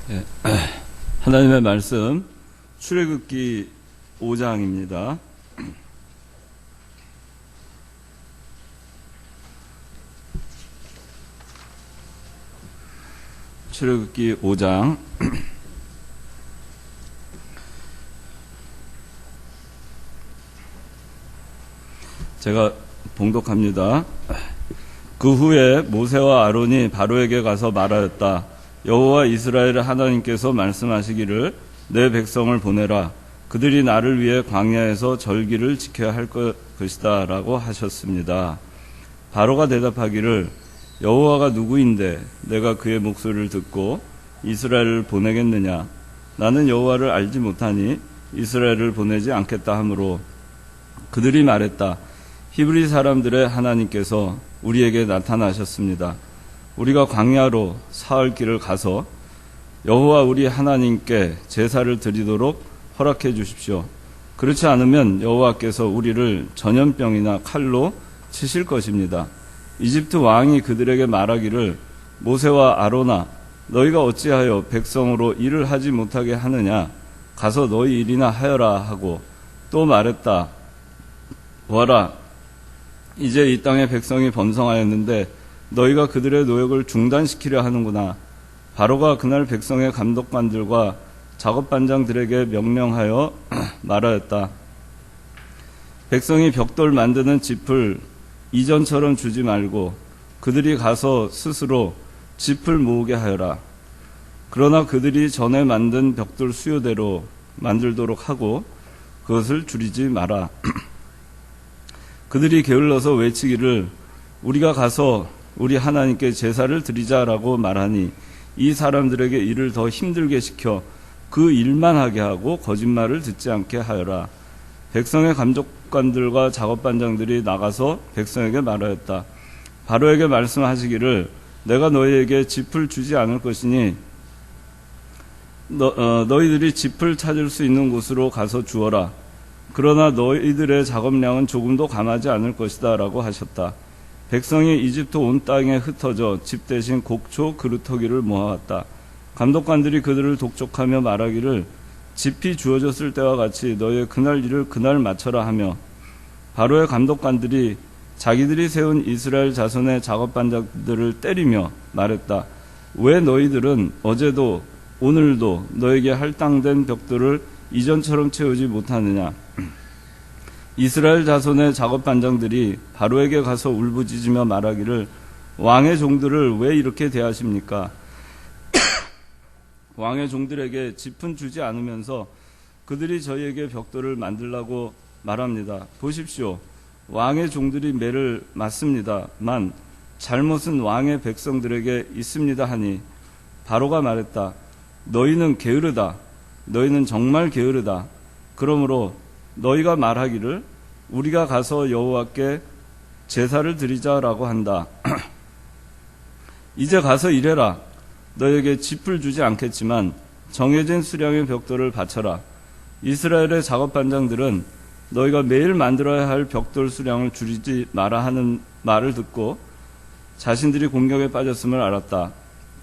예, 하나님의 말씀 출애굽기 5장입니다. 출애굽기 5장 제가 봉독합니다. 그 후에 모세와 아론이 바로에게 가서 말하였다. 여호와 이스라엘 하나님께서 말씀하시기를 내 백성을 보내라. 그들이 나를 위해 광야에서 절기를 지켜야 할 것이다 라고 하셨습니다. 바로가 대답하기를 여호와가 누구인데 내가 그의 목소리를 듣고 이스라엘을 보내겠느냐. 나는 여호와를 알지 못하니 이스라엘을 보내지 않겠다 하므로 그들이 말했다. 히브리 사람들의 하나님께서 우리에게 나타나셨습니다. 우리가 광야로 사흘 길을 가서 여호와 우리 하나님께 제사를 드리도록 허락해 주십시오. 그렇지 않으면 여호와께서 우리를 전염병이나 칼로 치실 것입니다. 이집트 왕이 그들에게 말하기를 모세와 아론아 너희가 어찌하여 백성으로 일을 하지 못하게 하느냐. 가서 너희 일이나 하여라 하고 또 말했다. 보아라, 이제 이 땅의 백성이 번성하였는데 너희가 그들의 노역을 중단시키려 하는구나. 바로가 그날 백성의 감독관들과 작업반장들에게 명령하여 말하였다. 백성이 벽돌 만드는 짚을 이전처럼 주지 말고 그들이 가서 스스로 짚을 모으게 하여라. 그러나 그들이 전에 만든 벽돌 수요대로 만들도록 하고 그것을 줄이지 마라. 그들이 게을러서 외치기를 우리가 가서 우리 하나님께 제사를 드리자라고 말하니 이 사람들에게 일을 더 힘들게 시켜 그 일만 하게 하고 거짓말을 듣지 않게 하여라. 백성의 감독관들과 작업반장들이 나가서 백성에게 말하였다. 바로에게 말씀하시기를 내가 너희에게 짚을 주지 않을 것이니 너희들이 짚을 찾을 수 있는 곳으로 가서 주어라. 그러나 너희들의 작업량은 조금도 감하지 않을 것이다 라고 하셨다. 백성이 이집트 온 땅에 흩어져 집 대신 곡초 그루터기를 모아왔다. 감독관들이 그들을 독촉하며 말하기를 짚이 주어졌을 때와 같이 너희의 그날 일을 그날 마쳐라 하며 바로의 감독관들이 자기들이 세운 이스라엘 자손의 작업반장들을 때리며 말했다. 왜 너희들은 어제도 오늘도 너에게 할당된 벽돌을 이전처럼 채우지 못하느냐. 이스라엘 자손의 작업반장들이 바로에게 가서 울부짖으며 말하기를 왕의 종들을 왜 이렇게 대하십니까? 왕의 종들에게 짚은 주지 않으면서 그들이 저희에게 벽돌을 만들라고 말합니다. 보십시오. 왕의 종들이 매를 맞습니다만 잘못은 왕의 백성들에게 있습니다 하니 바로가 말했다. 너희는 게으르다. 너희는 정말 게으르다. 그러므로 너희가 말하기를 우리가 가서 여호와께 제사를 드리자라고 한다. 이제 가서 일해라. 너희에게 짚을 주지 않겠지만 정해진 수량의 벽돌을 바쳐라. 이스라엘의 작업반장들은 너희가 매일 만들어야 할 벽돌 수량을 줄이지 마라 하는 말을 듣고 자신들이 공격에 빠졌음을 알았다.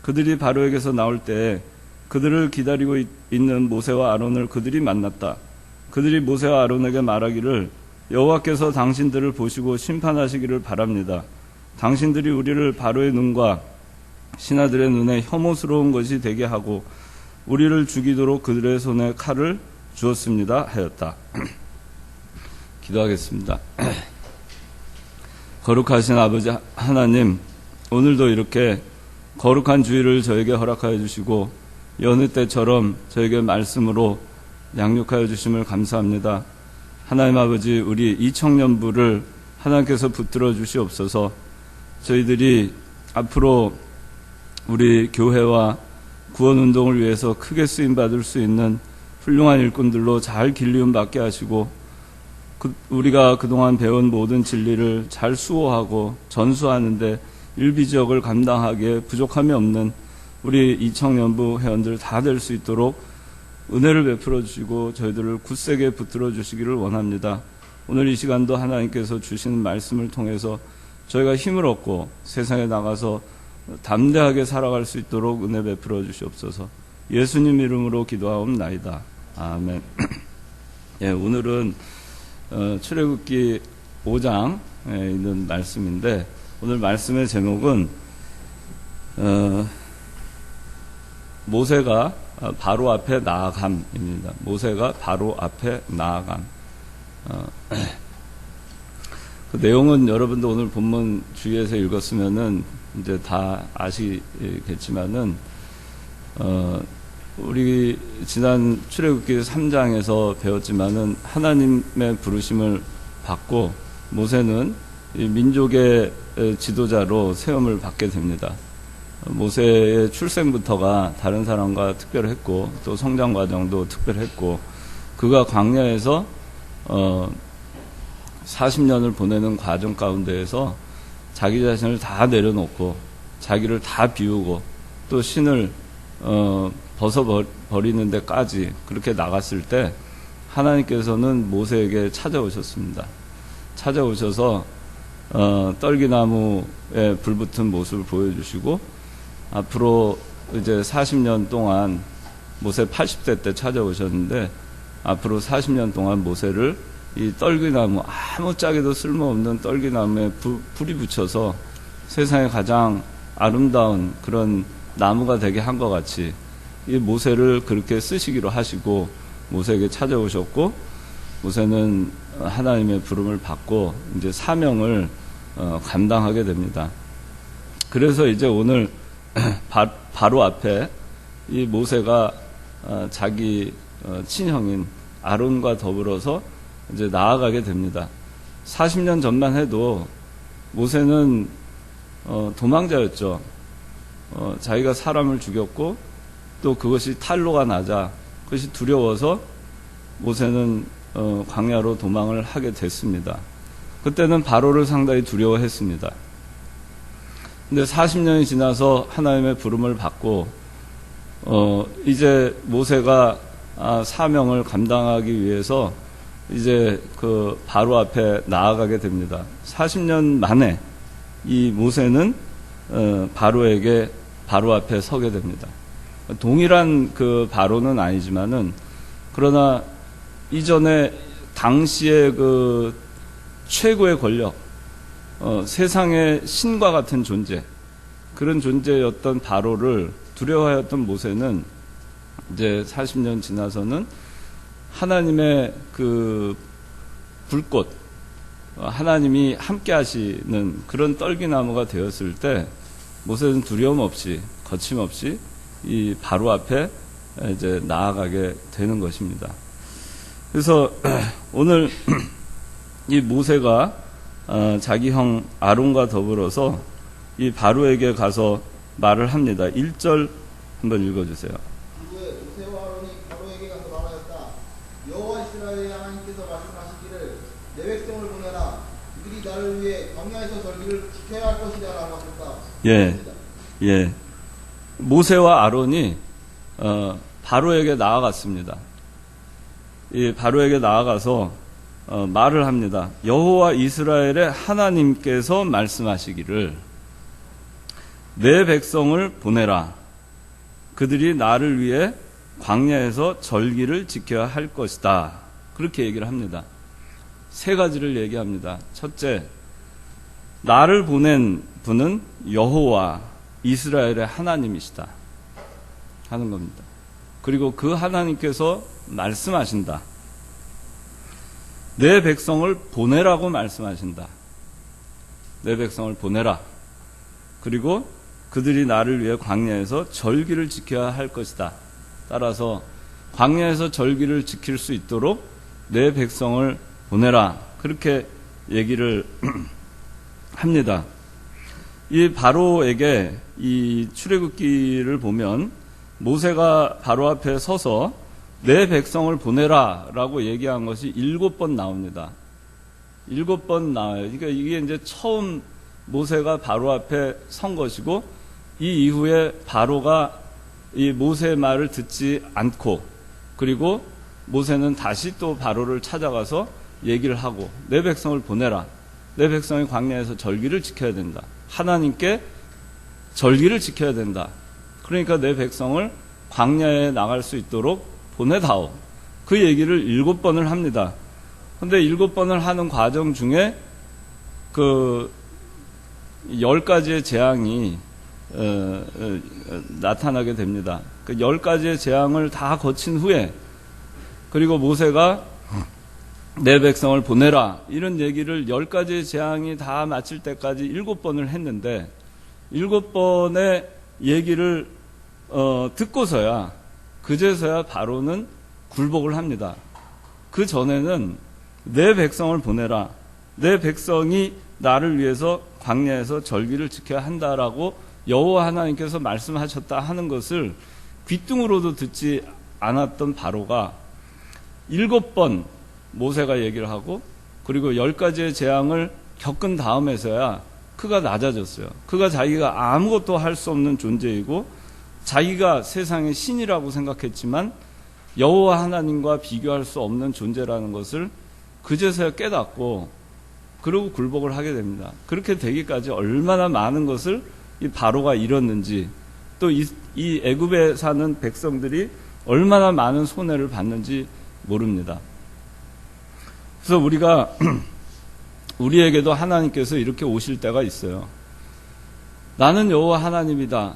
그들이 바로에게서 나올 때에 그들을 기다리고 있는 모세와 아론을 그들이 만났다. 그들이 모세와 아론에게 말하기를 여호와께서 당신들을 보시고 심판하시기를 바랍니다. 당신들이 우리를 바로의 눈과 신하들의 눈에 혐오스러운 것이 되게 하고 우리를 죽이도록 그들의 손에 칼을 주었습니다 하였다. 기도하겠습니다. 거룩하신 아버지 하나님, 오늘도 이렇게 거룩한 주일을 저에게 허락하여 주시고 여느 때처럼 저에게 말씀으로 양육하여 주심을 감사합니다. 하나님 아버지, 우리 이 청년부를 하나님께서 붙들어 주시옵소서. 저희들이 앞으로 우리 교회와 구원운동을 위해서 크게 쓰임받을 수 있는 훌륭한 일꾼들로 잘 길리움 받게 하시고 우리가 그동안 배운 모든 진리를 잘 수호하고 전수하는데 일비지역을 감당하기에 부족함이 없는 우리 이 청년부 회원들 다 될 수 있도록 은혜를 베풀어 주시고 저희들을 굳세게 붙들어 주시기를 원합니다. 오늘 이 시간도 하나님께서 주시는 말씀을 통해서 저희가 힘을 얻고 세상에 나가서 담대하게 살아갈 수 있도록 은혜 베풀어 주시옵소서. 예수님 이름으로 기도하옵나이다. 아멘. 예, 오늘은 출애굽기 5장에 있는 말씀인데, 오늘 말씀의 제목은 모세가 바로 앞에 나아감입니다. 모세가 바로 앞에 나아감. 그 내용은 여러분도 오늘 본문 주위에서 읽었으면은 이제 다 아시겠지만은, 우리 지난 출애굽기 3장에서 배웠지만은 하나님의 부르심을 받고 모세는 이 민족의 지도자로 세움을 받게 됩니다. 모세의 출생부터가 다른 사람과 특별했고, 또 성장 과정도 특별했고, 그가 광야에서 40년을 보내는 과정 가운데에서 자기 자신을 다 내려놓고 자기를 다 비우고 또 신을 벗어버리는 데까지 그렇게 나갔을 때 하나님께서는 모세에게 찾아오셨습니다. 찾아오셔서 떨기나무에 불붙은 모습을 보여주시고, 앞으로 이제 40년 동안, 모세 80대 때 찾아오셨는데 앞으로 40년 동안 모세를 이 떨기나무, 아무짝에도 쓸모없는 떨기나무에 불이 붙여서 세상에 가장 아름다운 그런 나무가 되게 한 것 같이 이 모세를 그렇게 쓰시기로 하시고 모세에게 찾아오셨고, 모세는 하나님의 부름을 받고 이제 사명을 감당하게 됩니다. 그래서 이제 오늘 바로 앞에 이 모세가 자기 친형인 아론과 더불어서 이제 나아가게 됩니다. 40년 전만 해도 모세는 도망자였죠. 자기가 사람을 죽였고 또 그것이 탄로가 나자 그것이 두려워서 모세는 광야로 도망을 하게 됐습니다. 그때는 바로를 상당히 두려워했습니다. 근데 40년이 지나서 하나님의 부름을 받고 이제 모세가 사명을 감당하기 위해서 이제 그 바로 앞에 나아가게 됩니다. 40년 만에 이 모세는 바로 앞에 서게 됩니다. 동일한 그 바로는 아니지만은, 그러나 이전에 당시의 그 최고의 권력, 세상의 신과 같은 존재, 그런 존재였던 바로를 두려워하였던 모세는 이제 40년 지나서는 하나님의 그 불꽃, 하나님이 함께 하시는 그런 떨기나무가 되었을 때 모세는 두려움 없이, 거침없이 이 바로 앞에 이제 나아가게 되는 것입니다. 그래서 오늘 이 모세가 자기 형 아론과 더불어서 이 바로에게 가서 말을 합니다. 1절 한번 읽어주세요. 이후에 모세와 아론이 바로에게 가서 말하였다. 여호와 이스라엘의 하나님께서 말씀하시기를 내 백성을 보내라. 이들이 나를 위해 광야에서 절기를 지켜야 할 것이다 라고 하셨다. 예. 모세와 아론이 바로에게 나아갔습니다. 이 바로에게 나아가서 말을 합니다. 여호와 이스라엘의 하나님께서 말씀하시기를 내 백성을 보내라. 그들이 나를 위해 광야에서 절기를 지켜야 할 것이다. 그렇게 얘기를 합니다. 세 가지를 얘기합니다. 첫째, 나를 보낸 분은 여호와 이스라엘의 하나님이시다 하는 겁니다. 그리고 그 하나님께서 말씀하신다. 내 백성을 보내라고 말씀하신다. 내 백성을 보내라. 그리고 그들이 나를 위해 광야에서 절기를 지켜야 할 것이다. 따라서 광야에서 절기를 지킬 수 있도록 내 백성을 보내라. 그렇게 얘기를 합니다. 이 바로에게 이 출애굽기를 보면 모세가 바로 앞에 서서 내 백성을 보내라 라고 얘기한 것이 7번 나옵니다. 7번 나와요. 그러니까 이게 이제 처음 모세가 바로 앞에 선 것이고, 이 이후에 바로가 이 모세의 말을 듣지 않고, 그리고 모세는 다시 또 바로를 찾아가서 얘기를 하고, 내 백성을 보내라. 내 백성이 광야에서 절기를 지켜야 된다. 하나님께 절기를 지켜야 된다. 그러니까 내 백성을 광야에 나갈 수 있도록 보내다오. 그 얘기를 7번을 합니다. 근데 7번을 하는 과정 중에 그 10가지의 재앙이 나타나게 됩니다. 그 10가지의 재앙을 다 거친 후에, 그리고 모세가 내 백성을 보내라 이런 얘기를 10가지의 재앙이 다 마칠 때까지 7번을 했는데, 7번의 얘기를 듣고서야, 그제서야 바로는 굴복을 합니다. 그 전에는 내 백성을 보내라, 내 백성이 나를 위해서 광야에서 절기를 지켜야 한다라고 여호와 하나님께서 말씀하셨다 하는 것을 귀뚱으로도 듣지 않았던 바로가 7번 모세가 얘기를 하고, 그리고 10가지의 재앙을 겪은 다음에서야 그가 낮아졌어요. 그가 자기가 아무것도 할 수 없는 존재이고, 자기가 세상의 신이라고 생각했지만 여호와 하나님과 비교할 수 없는 존재라는 것을 그제서야 깨닫고, 그리고 굴복을 하게 됩니다. 그렇게 되기까지 얼마나 많은 것을 이 바로가 잃었는지, 또 이 애굽에 사는 백성들이 얼마나 많은 손해를 받는지 모릅니다. 그래서 우리에게도 하나님께서 이렇게 오실 때가 있어요. 나는 여호와 하나님이다.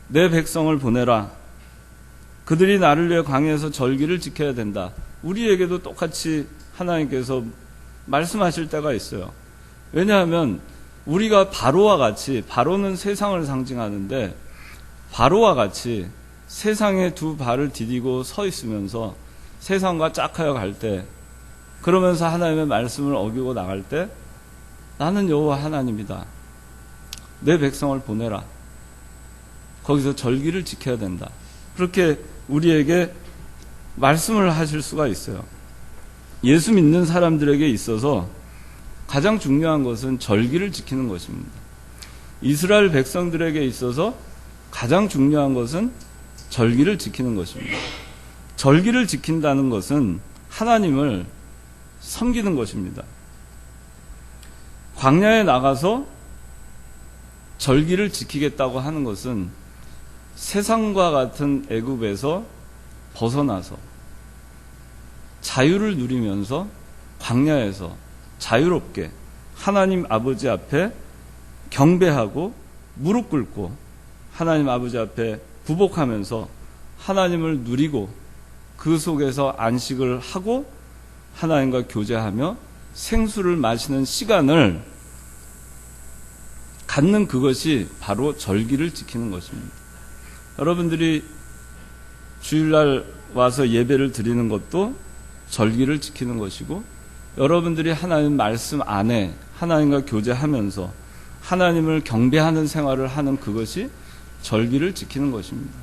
내 백성을 보내라. 그들이 나를 위해 광야에서 절기를 지켜야 된다. 우리에게도 똑같이 하나님께서 말씀하실 때가 있어요. 왜냐하면 우리가 바로와 같이, 바로는 세상을 상징하는데, 바로와 같이 세상에 두 발을 디디고 서 있으면서 세상과 짝하여 갈 때, 그러면서 하나님의 말씀을 어기고 나갈 때, 나는 여호와 하나님이다. 내 백성을 보내라. 거기서 절기를 지켜야 된다. 그렇게 우리에게 말씀을 하실 수가 있어요. 예수 믿는 사람들에게 있어서 가장 중요한 것은 절기를 지키는 것입니다. 이스라엘 백성들에게 있어서 가장 중요한 것은 절기를 지키는 것입니다. 절기를 지킨다는 것은 하나님을 섬기는 것입니다. 광야에 나가서 절기를 지키겠다고 하는 것은 세상과 같은 애굽에서 벗어나서 자유를 누리면서 광야에서 자유롭게 하나님 아버지 앞에 경배하고 무릎 꿇고 하나님 아버지 앞에 부복하면서 하나님을 누리고, 그 속에서 안식을 하고 하나님과 교제하며 생수를 마시는 시간을 갖는, 그것이 바로 절기를 지키는 것입니다. 여러분들이 주일날 와서 예배를 드리는 것도 절기를 지키는 것이고, 여러분들이 하나님 말씀 안에 하나님과 교제하면서 하나님을 경배하는 생활을 하는, 그것이 절기를 지키는 것입니다.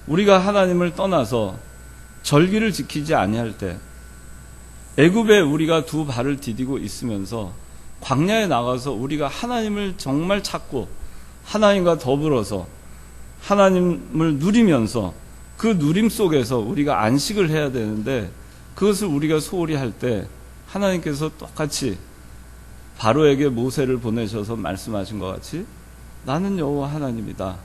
우리가 하나님을 떠나서 절기를 지키지 아니할 때, 애굽에 우리가 두 발을 디디고 있으면서 광야에 나가서 우리가 하나님을 정말 찾고 하나님과 더불어서 하나님을 누리면서 그 누림 속에서 우리가 안식을 해야 되는데, 그것을 우리가 소홀히 할 때 하나님께서 똑같이 바로에게 모세를 보내셔서 말씀하신 것 같이, 나는 여호와 하나님이다.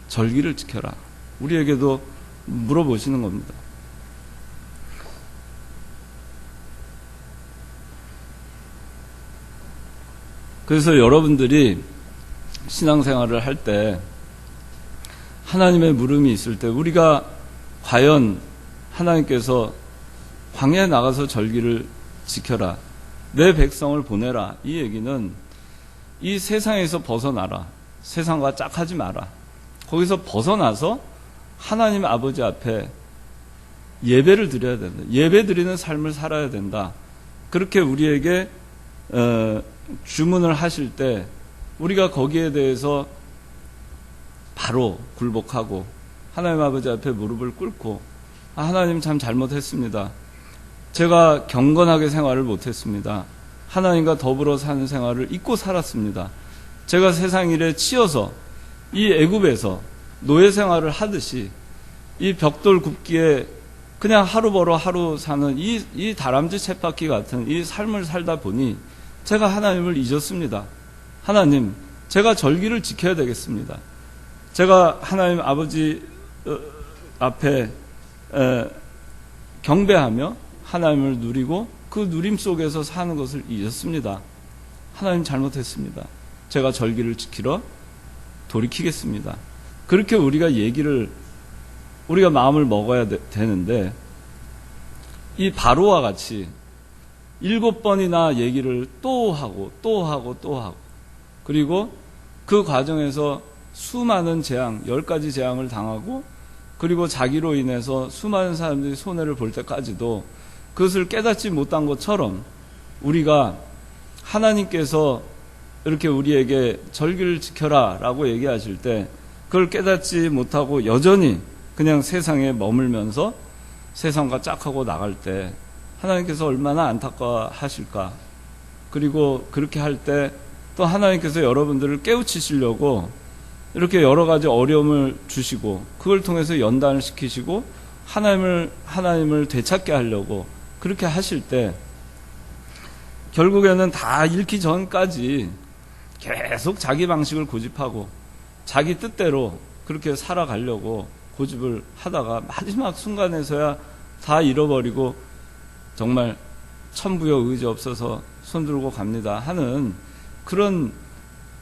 절기를 지켜라. 우리에게도 물어보시는 겁니다. 그래서 여러분들이 신앙생활을 할 때, 하나님의 물음이 있을 때, 우리가 과연 하나님께서 광야에 나가서 절기를 지켜라, 내 백성을 보내라, 이 얘기는 이 세상에서 벗어나라, 세상과 짝하지 마라, 거기서 벗어나서 하나님 아버지 앞에 예배를 드려야 된다, 예배 드리는 삶을 살아야 된다, 그렇게 우리에게 주문을 하실 때 우리가 거기에 대해서 바로 굴복하고 하나님 아버지 앞에 무릎을 꿇고, 하나님 참 잘못했습니다. 제가 경건하게 생활을 못했습니다. 하나님과 더불어 사는 생활을 잊고 살았습니다. 제가 세상 일에 치여서 이 애굽에서 노예 생활을 하듯이 이 벽돌 굽기에 그냥 하루 벌어 하루 사는 이 다람쥐 쳇바퀴 같은 이 삶을 살다 보니 제가 하나님을 잊었습니다. 하나님, 제가 절기를 지켜야 되겠습니다. 제가 하나님 아버지 앞에 경배하며 하나님을 누리고 그 누림 속에서 사는 것을 잊었습니다. 하나님 잘못했습니다. 제가 절기를 지키러 돌이키겠습니다. 그렇게 우리가 마음을 먹어야 되는데, 이 바로와 같이 7번이나 얘기를 또 하고 그리고 그 과정에서 수많은 재앙, 10가지 재앙을 당하고, 그리고 자기로 인해서 수많은 사람들이 손해를 볼 때까지도 그것을 깨닫지 못한 것처럼, 우리가 하나님께서 이렇게 우리에게 절기를 지켜라 라고 얘기하실 때 그걸 깨닫지 못하고 여전히 그냥 세상에 머물면서 세상과 짝하고 나갈 때 하나님께서 얼마나 안타까워하실까. 그리고 그렇게 할 때 또 하나님께서 여러분들을 깨우치시려고 이렇게 여러 가지 어려움을 주시고, 그걸 통해서 연단을 시키시고 하나님을 되찾게 하려고 그렇게 하실 때, 결국에는 다 잃기 전까지 계속 자기 방식을 고집하고 자기 뜻대로 그렇게 살아가려고 고집을 하다가 마지막 순간에서야 다 잃어버리고 정말 천부여 의지 없어서 손들고 갑니다 하는 그런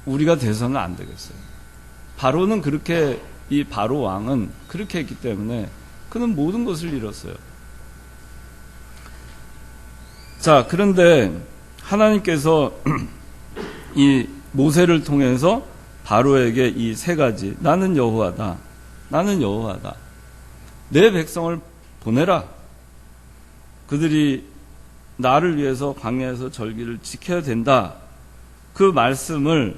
우리가 돼서는 안 되겠어요. 바로는 그렇게, 이 바로 왕은 그렇게 했기 때문에 그는 모든 것을 잃었어요. 자, 그런데 하나님께서 이 모세를 통해서 바로에게 이 3가지, 나는 여호와다, 내 백성을 보내라, 그들이 나를 위해서 광야에서 절기를 지켜야 된다, 그 말씀을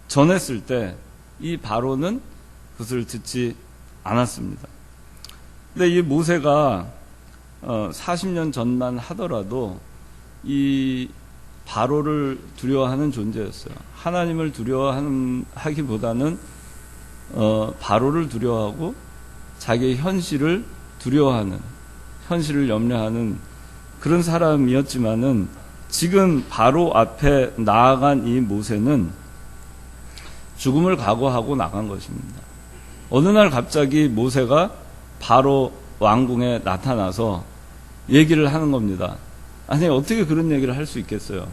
전했을 때 이 바로는 그것을 듣지 않았습니다. 근데 이 모세가 40년 전만 하더라도 이 바로를 두려워하는 존재였어요. 하나님을 두려워하기보다는 바로를 두려워하고 자기의 현실을 두려워하는, 현실을 염려하는 그런 사람이었지만은, 지금 바로 앞에 나아간 이 모세는 죽음을 각오하고 나간 것입니다. 어느 날 갑자기 모세가 바로 왕궁에 나타나서 얘기를 하는 겁니다. 아니, 어떻게 그런 얘기를 할 수 있겠어요?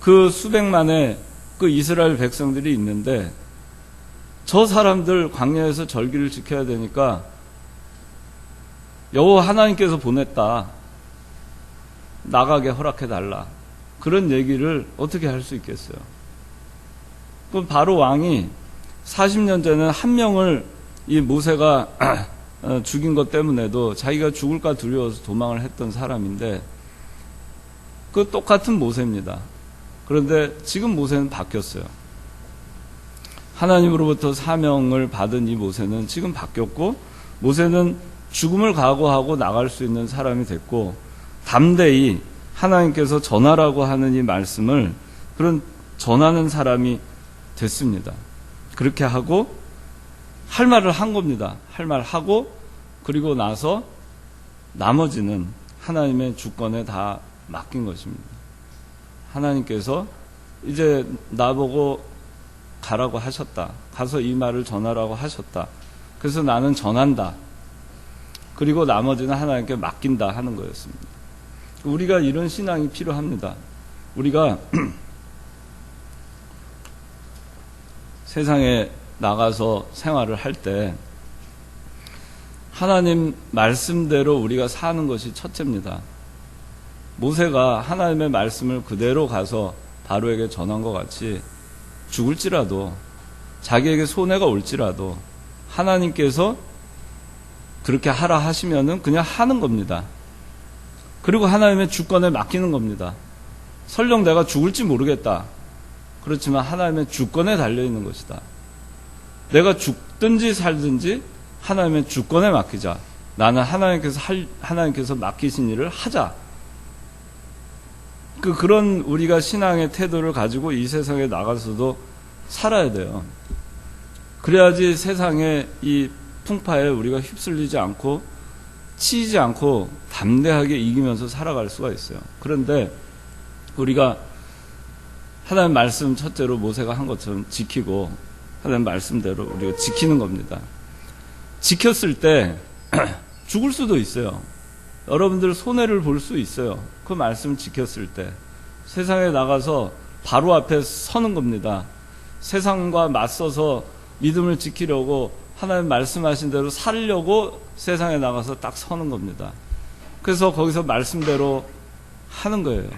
그 수백만의 그 이스라엘 백성들이 있는데 저 사람들 광야에서 절기를 지켜야 되니까 여호와 하나님께서 보냈다, 나가게 허락해달라, 그런 얘기를 어떻게 할 수 있겠어요? 그럼 바로 왕이 40년 전에 한 명을 이 모세가 죽인 것 때문에도 자기가 죽을까 두려워서 도망을 했던 사람인데, 그 똑같은 모세입니다. 그런데 지금 모세는 바뀌었어요. 하나님으로부터 사명을 받은 이 모세는 지금 바뀌었고, 모세는 죽음을 각오하고 나갈 수 있는 사람이 됐고, 담대히 하나님께서 전하라고 하는 이 말씀을 그런 전하는 사람이 됐습니다. 그렇게 하고 할 말을 한 겁니다. 할 말 하고, 그리고 나서 나머지는 하나님의 주권에 다 맡긴 것입니다. 하나님께서 이제 나보고 가라고 하셨다, 가서 이 말을 전하라고 하셨다, 그래서 나는 전한다, 그리고 나머지는 하나님께 맡긴다 하는 거였습니다. 우리가 이런 신앙이 필요합니다. 우리가 세상에 나가서 생활을 할 때 하나님 말씀대로 우리가 사는 것이 첫째입니다. 모세가 하나님의 말씀을 그대로 가서 바로에게 전한 것 같이 죽을지라도, 자기에게 손해가 올지라도 하나님께서 그렇게 하라 하시면은 그냥 하는 겁니다. 그리고 하나님의 주권에 맡기는 겁니다. 설령 내가 죽을지 모르겠다, 그렇지만 하나님의 주권에 달려있는 것이다. 내가 죽든지 살든지 하나님의 주권에 맡기자. 나는 하나님께서 맡기신 일을 하자. 그런 우리가 신앙의 태도를 가지고 이 세상에 나가서도 살아야 돼요. 그래야지 세상의 이 풍파에 우리가 휩쓸리지 않고 치이지 않고 담대하게 이기면서 살아갈 수가 있어요. 그런데 우리가 하나님 말씀 첫째로 모세가 한 것처럼 지키고, 하나님 말씀대로 우리가 지키는 겁니다. 지켰을 때 죽을 수도 있어요. 여러분들 손해를 볼 수 있어요. 그 말씀 지켰을 때 세상에 나가서 바로 앞에 서는 겁니다. 세상과 맞서서 믿음을 지키려고 하나님 말씀하신 대로 살려고 세상에 나가서 딱 서는 겁니다. 그래서 거기서 말씀대로 하는 거예요.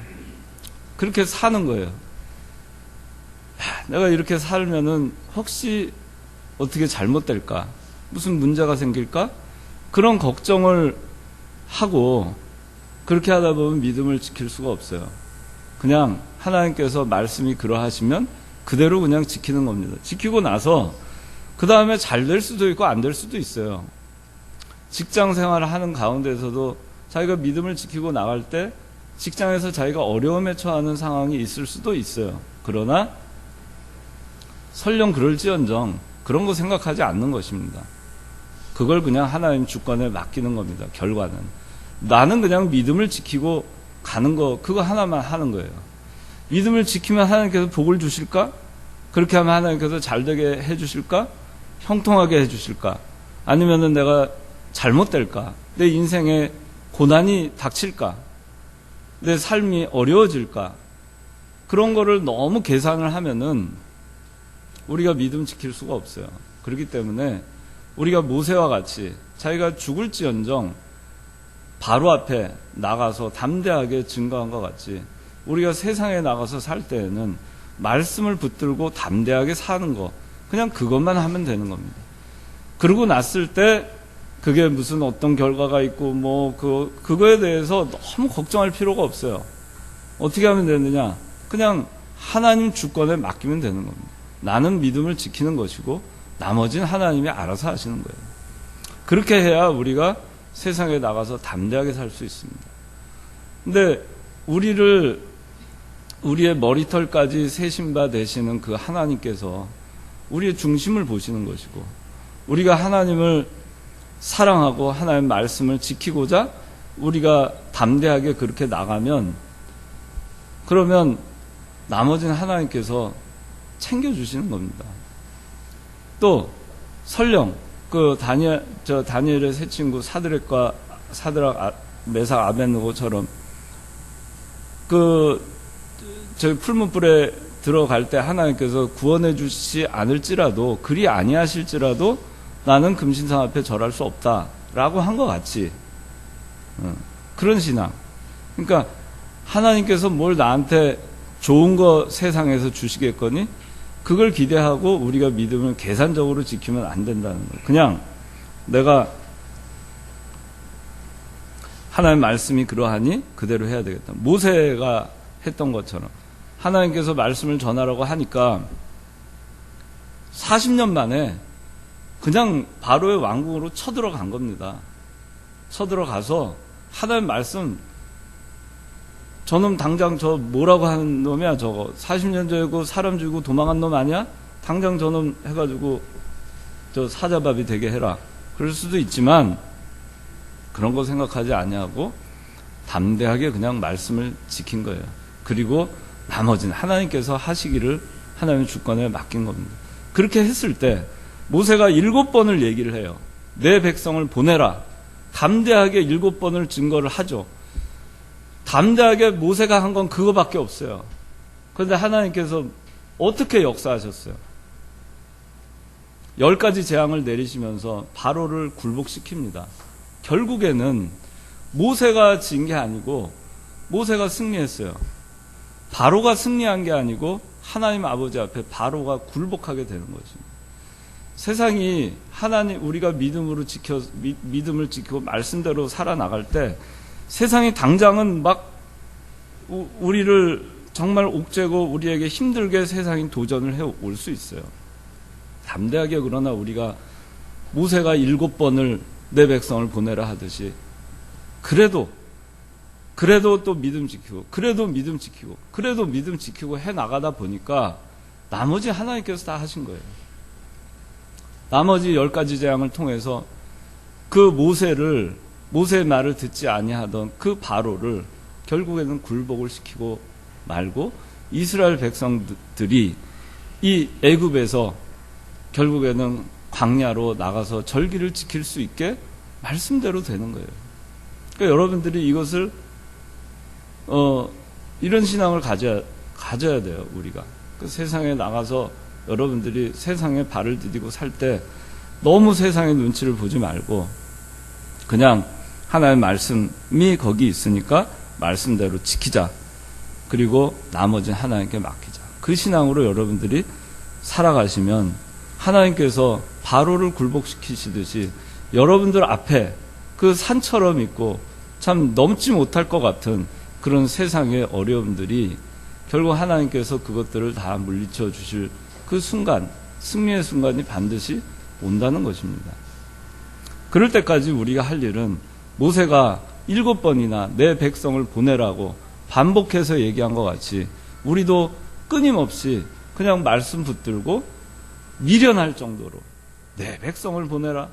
그렇게 사는 거예요. 내가 이렇게 살면은 혹시 어떻게 잘못될까? 무슨 문제가 생길까? 그런 걱정을 하고 그렇게 하다 보면 믿음을 지킬 수가 없어요. 그냥 하나님께서 말씀이 그러하시면 그대로 그냥 지키는 겁니다. 지키고 나서 그 다음에 잘 될 수도 있고 안 될 수도 있어요. 직장 생활을 하는 가운데서도 자기가 믿음을 지키고 나갈 때 직장에서 자기가 어려움에 처하는 상황이 있을 수도 있어요. 그러나 설령 그럴지언정 그런 거 생각하지 않는 것입니다. 그걸 그냥 하나님 주권에 맡기는 겁니다. 결과는. 나는 그냥 믿음을 지키고 가는 거, 그거 하나만 하는 거예요. 믿음을 지키면 하나님께서 복을 주실까? 그렇게 하면 하나님께서 잘되게 해주실까? 형통하게 해주실까? 아니면은 내가 잘못될까? 내 인생에 고난이 닥칠까? 내 삶이 어려워질까? 그런 거를 너무 계산을 하면은 우리가 믿음 지킬 수가 없어요. 그렇기 때문에 우리가 모세와 같이 자기가 죽을지언정 바로 앞에 나가서 담대하게 증거한 것 같이 우리가 세상에 나가서 살 때에는 말씀을 붙들고 담대하게 사는 거, 그냥 그것만 하면 되는 겁니다. 그러고 났을 때 그게 무슨 어떤 결과가 있고 그거에 대해서 너무 걱정할 필요가 없어요. 어떻게 하면 되느냐? 그냥 하나님 주권에 맡기면 되는 겁니다. 나는 믿음을 지키는 것이고 나머지는 하나님이 알아서 하시는 거예요. 그렇게 해야 우리가 세상에 나가서 담대하게 살 수 있습니다. 근데 우리의 머리털까지 세신 바 되시는 그 하나님께서 우리의 중심을 보시는 것이고 우리가 하나님을 사랑하고 하나님의 말씀을 지키고자 우리가 담대하게 그렇게 나가면 그러면 나머지는 하나님께서 챙겨주시는 겁니다. 또 설령 그 다니엘의 세 친구 사드락, 메삭, 아벤느고처럼 저희 풀문불에 들어갈 때 하나님께서 구원해 주시지 않을지라도 그리 아니하실지라도 나는 금신상 앞에 절할 수 없다라고 한 것 같이 그런 신앙. 그러니까 하나님께서 뭘 나한테 좋은 거 세상에서 주시겠거니 그걸 기대하고 우리가 믿음을 계산적으로 지키면 안 된다는 거예요. 그냥 내가 하나님의 말씀이 그러하니 그대로 해야 되겠다. 모세가 했던 것처럼 하나님께서 말씀을 전하라고 하니까 40년 만에 그냥 바로의 왕궁으로 쳐들어간 겁니다. 쳐들어가서 하나님 말씀, 저놈 당장 저 뭐라고 하는 놈이야 저거 40년 전이고 사람 죽이고 도망간 놈 아니야? 당장 저놈 해가지고 저 사자밥이 되게 해라. 그럴 수도 있지만 그런 거 생각하지 아니하고 담대하게 그냥 말씀을 지킨 거예요. 그리고 나머지는 하나님께서 하시기를 하나님의 주권에 맡긴 겁니다. 그렇게 했을 때 모세가 7번을 얘기를 해요. 내 백성을 보내라. 담대하게 7번을 증거를 하죠. 담대하게 모세가 한 건 그거밖에 없어요. 그런데 하나님께서 어떻게 역사하셨어요? 10가지 재앙을 내리시면서 바로를 굴복시킵니다. 결국에는 모세가 진 게 아니고 모세가 승리했어요. 바로가 승리한 게 아니고 하나님 아버지 앞에 바로가 굴복하게 되는 것입니다. 세상이 우리가 믿음을 지키고 말씀대로 살아나갈 때 세상이 당장은 막 우리를 정말 옥죄고 우리에게 힘들게 세상이 도전을 해올 수 있어요. 담대하게 그러나 우리가 모세가 7번을 내 백성을 보내라 하듯이 그래도 또 믿음 지키고 그래도 믿음 지키고 해 나가다 보니까 나머지 하나님께서 다 하신 거예요. 나머지 10가지 재앙을 통해서 그 모세의 말을 듣지 아니하던 그 바로를 결국에는 굴복을 시키고 말고 이스라엘 백성들이 이 애굽에서 결국에는 광야로 나가서 절기를 지킬 수 있게 말씀대로 되는 거예요. 그러니까 여러분들이 이것을 이런 신앙을 가져야 돼요. 우리가 그 세상에 나가서 여러분들이 세상에 발을 디디고 살 때 너무 세상의 눈치를 보지 말고 그냥 하나님의 말씀이 거기 있으니까 말씀대로 지키자. 그리고 나머지는 하나님께 맡기자. 그 신앙으로 여러분들이 살아가시면 하나님께서 바로를 굴복시키시듯이 여러분들 앞에 그 산처럼 있고 참 넘지 못할 것 같은 그런 세상의 어려움들이 결국 하나님께서 그것들을 다 물리쳐 주실 그 순간, 승리의 순간이 반드시 온다는 것입니다. 그럴 때까지 우리가 할 일은 모세가 7번이나 내 백성을 보내라고 반복해서 얘기한 것 같이 우리도 끊임없이 그냥 말씀 붙들고 미련할 정도로 내 백성을 보내라,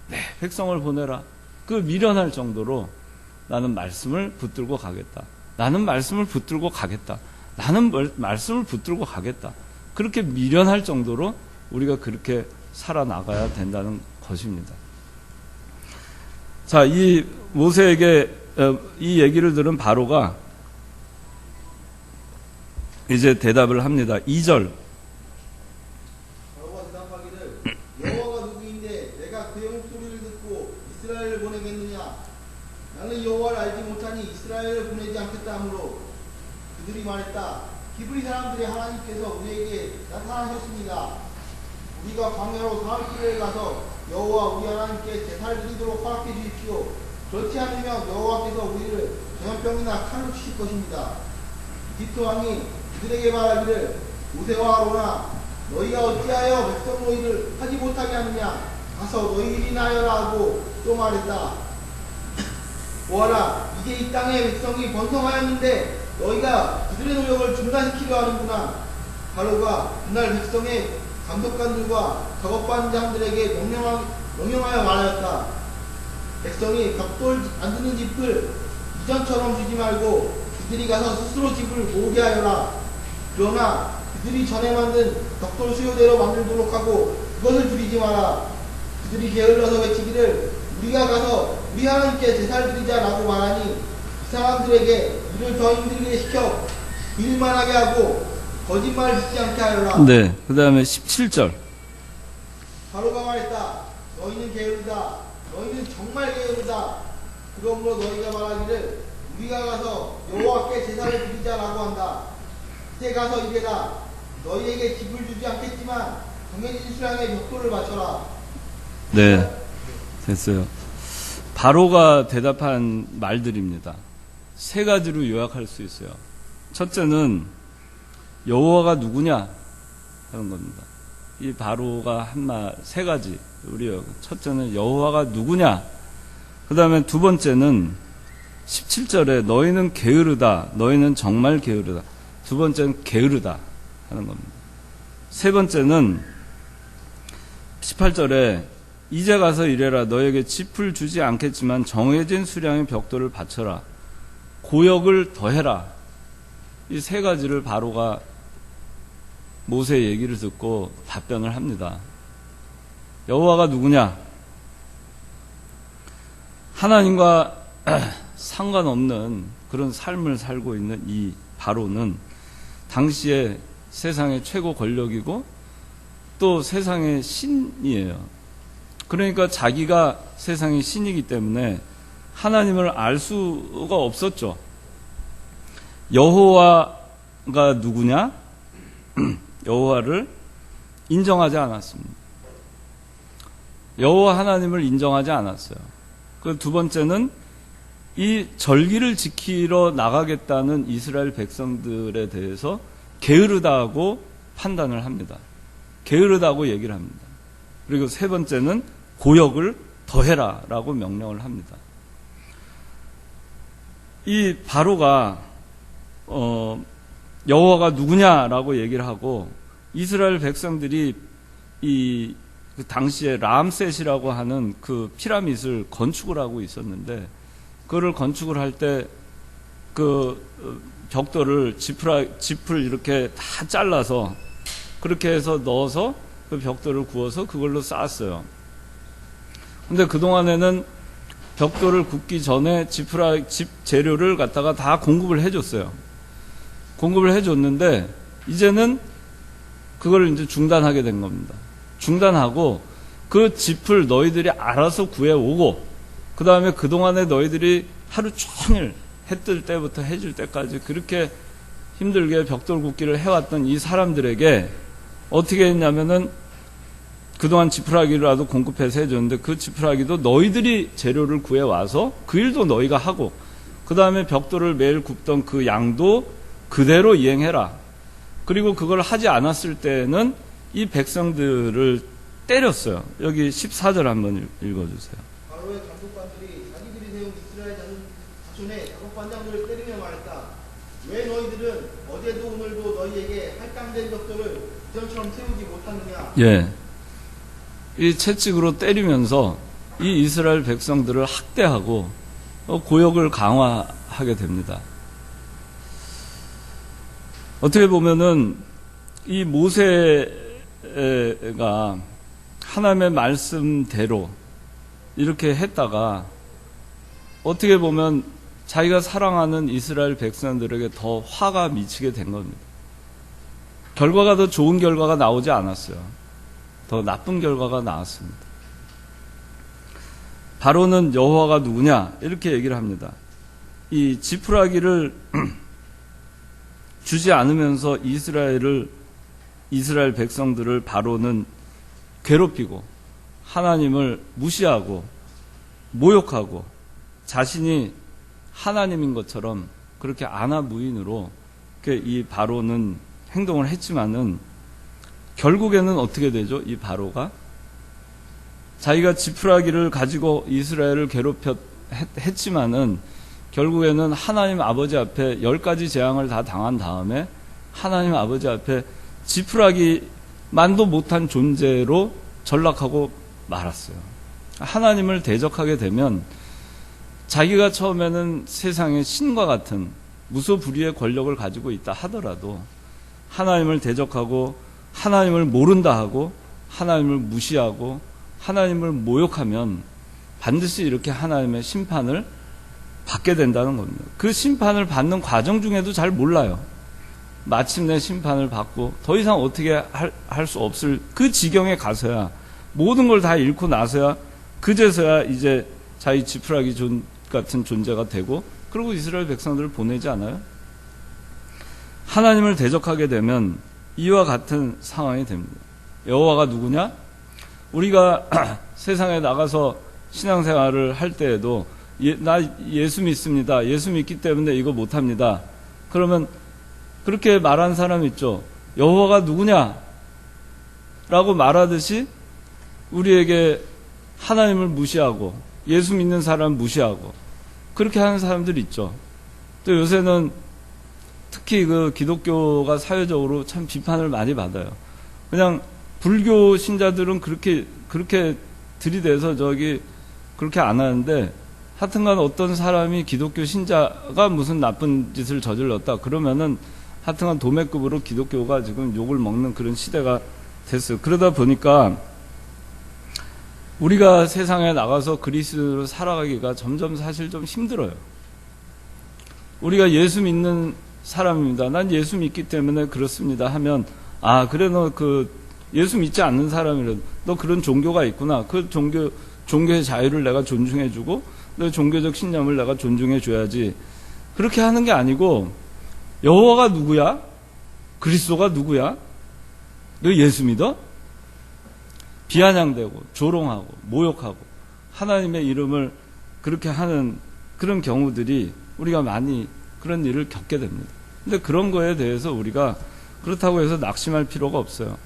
내 백성을 보내라, 그 미련할 정도로 나는 말씀을 붙들고 가겠다. 나는 말씀을 붙들고 가겠다. 나는 말씀을 붙들고 가겠다. 그렇게 미련할 정도로 우리가 그렇게 살아나가야 된다는 것입니다. 자, 이 모세에게 이 얘기를 들은 바로가 이제 대답을 합니다. 2절. 바로가 대답하기를 여호와가 누구인데 내가 그의 목소리를 듣고 이스라엘을 보내겠느냐? 나는 여호와를 알지 못하니 이스라엘을 보내지 않겠다 하므로 그들이 말했다. 히브리 사람들의 하나님께서 우리에게 나타나셨습니다. 우리가 광야로 사흘길에 가서 여호와 우리 하나님께 제사를 드리도록 허락해 주십시오. 그렇지 않으면 여호와께서 우리를 전염병이나 칼로 치실 것입니다. 이집트 왕이 그들에게 말하기를 모세와 아론아 너희가 어찌하여 백성 너희를 하지 못하게 하느냐? 가서 너희들이나 하여라 하고 또 말했다. 보아라, 이제 이 땅에 백성이 번성하였는데 너희가 그들의 노력을 중단시키려 하는구나. 바로가 그날 백성의 감독관들과 작업반장들에게 명령하여 말하였다. 백성이 벽돌 만드는 집을 이전처럼 주지 말고 그들이 가서 스스로 집을 모으게 하여라. 그러나 그들이 전에 만든 벽돌 수요대로 만들도록 하고 그것을 줄이지 마라. 그들이 게을러서 외치기를 우리가 가서 우리 하나님께 제사를 드리자라고 말하니 이 사람들에게 일을 더 힘들게 시켜 그 일만 하게 하고 거짓말을 믿지 않게 하여라. 네, 그 다음에 17절. 바로가 말했다. 너희는 게으르다. 너희는 정말 게으르다. 그러므로 너희가 말하기를 우리가 가서 여호와께 제사를 드리자라고 한다. 이제 가서 이래라. 너희에게 집을 주지 않겠지만 정해진 수량의 벽돌을 바쳐라. 네, 됐어요. 바로가 대답한 말들입니다. 세 가지로 요약할 수 있어요. 첫째는 여호와가 누구냐 하는 겁니다. 이 바로가 한 말 세 가지 우리요. 첫째는 여호와가 누구냐. 그 다음에 두 번째는 17절에 너희는 게으르다. 너희는 정말 게으르다. 두 번째는 게으르다 하는 겁니다. 세 번째는 18절에 이제 가서 이래라. 너에게 짚을 주지 않겠지만 정해진 수량의 벽돌을 바쳐라. 고역을 더해라. 이 세 가지를 바로가 모세의 얘기를 듣고 답변을 합니다. 여호와가 누구냐? 하나님과 상관없는 그런 삶을 살고 있는 이 바로는 당시에 세상의 최고 권력이고 또 세상의 신이에요. 그러니까 자기가 세상의 신이기 때문에 하나님을 알 수가 없었죠. 여호와가 누구냐? 여호와를 인정하지 않았습니다. 여호와 하나님을 인정하지 않았어요. 그 두 번째는 이 절기를 지키러 나가겠다는 이스라엘 백성들에 대해서 게으르다고 판단을 합니다. 게으르다고 얘기를 합니다. 그리고 세 번째는 고역을 더해라 라고 명령을 합니다. 이 바로가 여호와가 누구냐라고 얘기를 하고 이스라엘 백성들이 그 당시에 람셋이라고 하는 그 피라밋을 건축을 하고 있었는데 그거를 건축을 할 때 그 벽돌을 짚을 이렇게 다 잘라서 그렇게 해서 넣어서 그 벽돌을 구워서 그걸로 쌓았어요. 근데 그동안에는 벽돌을 굽기 전에 집 재료를 갖다가 다 공급을 해줬어요. 공급을 해줬는데 이제는 그걸 이제 중단하게 된 겁니다. 중단하고 그 짚을 너희들이 알아서 구해오고 그 다음에 그동안에 너희들이 하루 종일 해 뜰 때부터 해 질 때까지 그렇게 힘들게 벽돌 굽기를 해왔던 이 사람들에게 어떻게 했냐면은 그동안 지푸라기라도 공급해서 해줬는데 그 지푸라기도 너희들이 재료를 구해와서 그 일도 너희가 하고 그 다음에 벽돌을 매일 굽던 그 양도 그대로 이행해라. 그리고 그걸 하지 않았을 때는 이 백성들을 때렸어요. 여기 14절 한번 읽어주세요. 바로의 감독관들이 자기들이 세운 이스라엘 자손의 작업반장들을 때리며 말했다. 왜 너희들은 어제도 오늘도 너희에게 할당된 벽돌을 이전처럼 세우지 못하느냐. 예. 이 채찍으로 때리면서 이 이스라엘 백성들을 학대하고 고역을 강화하게 됩니다. 어떻게 보면은 이 모세가 하나님의 말씀대로 이렇게 했다가 어떻게 보면 자기가 사랑하는 이스라엘 백성들에게 더 화가 미치게 된 겁니다. 결과가 더 좋은 결과가 나오지 않았어요. 더 나쁜 결과가 나왔습니다. 바로는 여호와가 누구냐 이렇게 얘기를 합니다. 이 지푸라기를 주지 않으면서 이스라엘 백성들을 바로는 괴롭히고 하나님을 무시하고 모욕하고 자신이 하나님인 것처럼 그렇게 아나무인으로 이 바로는 행동을 했지만은 결국에는 어떻게 되죠? 이 바로가 자기가 지푸라기를 가지고 이스라엘을 했지만은 결국에는 하나님 아버지 앞에 10가지 재앙을 다 당한 다음에 하나님 아버지 앞에 지푸라기만도 못한 존재로 전락하고 말았어요. 하나님을 대적하게 되면 자기가 처음에는 세상의 신과 같은 무소불위의 권력을 가지고 있다 하더라도 하나님을 대적하고 하나님을 모른다 하고 하나님을 무시하고 하나님을 모욕하면 반드시 이렇게 하나님의 심판을 받게 된다는 겁니다. 그 심판을 받는 과정 중에도 잘 몰라요. 마침내 심판을 받고 더 이상 어떻게 할 수 없을 그 지경에 가서야 모든 걸 다 잃고 나서야 그제서야 이제 자기 지푸라기 같은 존재가 되고 그리고 이스라엘 백성들을 보내지 않아요? 하나님을 대적하게 되면 이와 같은 상황이 됩니다. 여호와가 누구냐? 우리가 세상에 나가서 신앙생활을 할 때에도 나 예수 믿습니다. 예수 믿기 때문에 이거 못합니다. 그러면 그렇게 말하는 사람 있죠. 여호와가 누구냐? 라고 말하듯이 우리에게 하나님을 무시하고 예수 믿는 사람 무시하고 그렇게 하는 사람들 있죠. 또 요새는 특히 그 기독교가 사회적으로 참 비판을 많이 받아요. 그냥 불교 신자들은 그렇게 들이대서 그렇게 안 하는데 하여튼간 어떤 사람이 기독교 신자가 무슨 나쁜 짓을 저질렀다 그러면은 하여튼간 도매급으로 기독교가 지금 욕을 먹는 그런 시대가 됐어요. 그러다 보니까 우리가 세상에 나가서 그리스도로 살아가기가 점점 사실 좀 힘들어요. 우리가 예수 믿는 사람입니다. 난 예수 믿기 때문에 그렇습니다 하면 그래 너 예수 믿지 않는 사람이라도 너 그런 종교가 있구나. 그 종교의 자유를 내가 존중해주고 너 종교적 신념을 내가 존중해줘야지. 그렇게 하는 게 아니고 여호와가 누구야? 그리스도가 누구야? 너 예수 믿어? 비아냥대고 조롱하고 모욕하고 하나님의 이름을 그렇게 하는 그런 경우들이 우리가 많이 그런 일을 겪게 됩니다. 근데 그런 거에 대해서 우리가 그렇다고 해서 낙심할 필요가 없어요.